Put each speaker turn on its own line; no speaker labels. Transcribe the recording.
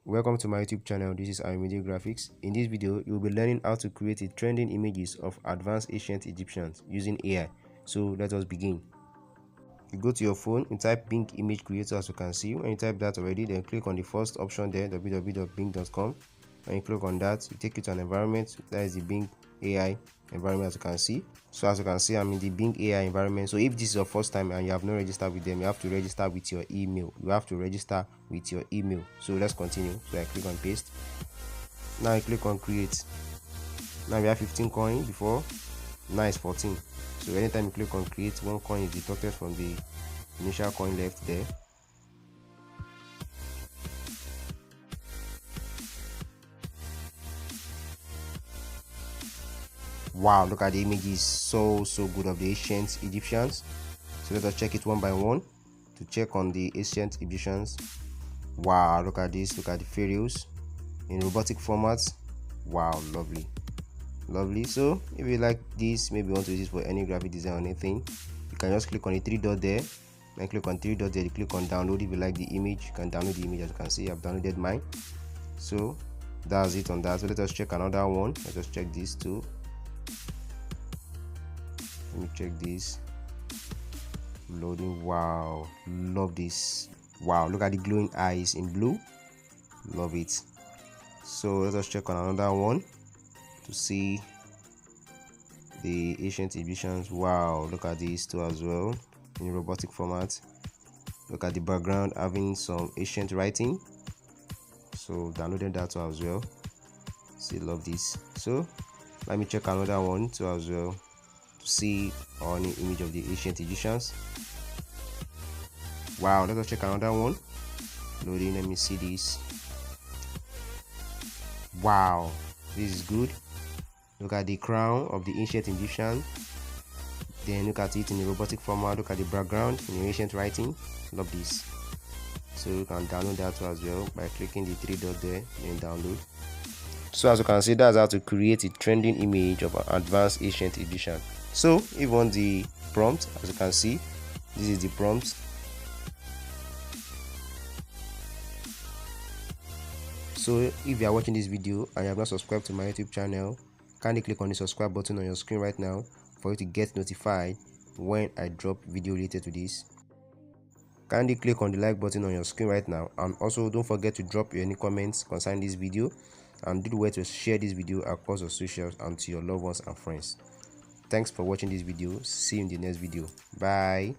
Welcome to my YouTube channel. This is Ayomide Graphics. In this video, you will be learning how to create a trending images of advanced ancient Egyptians using AI. So let us begin. You go to your phone, you type Bing Image Creator as you can see. When you type that already, then click on the first option there, www.bing.com. When you click on that, you take you to an environment. That is the Bing AI environment as you can see. So as you can see, I'm in the Bing AI environment. So if this is your first time and you have not registered with them, you have to register with your email. So let's continue. So I click on paste. Now I click on create. Now we have 15 coins before. Now it's 14. So anytime you click on create, one coin is deducted from the initial coin left there. Wow, look at the images, so good of the ancient Egyptians. So let us check it one by one to check on the ancient Egyptians. Wow, look at this, look at the pharaohs in robotic formats. Wow, lovely. So if you like this, maybe you want to use it for any graphic design or anything, you can just click on the three dot there, then click on three dot there, you click on download. If you like the image, you can download the image. As you can see, I've downloaded mine. So that's it on that. So let us check another one. Let us check this too. Let me check this. Loading. Wow, love this. Wow, look at the glowing eyes in blue. Love it. So let us check on another one to see the ancient Egyptians. Wow, look at these two as well in robotic format. Look at the background having some ancient writing. So downloaded that too as well. See, love this. So let me check another one too as well to see an image of the ancient Egyptians. Wow, let us check another one. Loading. Let me see this. Wow, this is good. Look at the crown of the ancient Egyptian. Then look at it in the robotic format. Look at the background in the ancient writing. Love this. So you can download that too as well by clicking the three dot there and download. So as you can see, that's how to create a trending image of an advanced ancient Egyptian. So if you want the prompt, as you can see, this is the prompt. So if you are watching this video and you have not subscribed to my YouTube channel, kindly click on the subscribe button on your screen right now for you to get notified when I drop video related to this. Kindly click on the like button on your screen right now, and also don't forget to drop any comments concerning this video, and do the way to share this video across your socials and to your loved ones and friends. Thanks for watching this video. See you in the next video. Bye.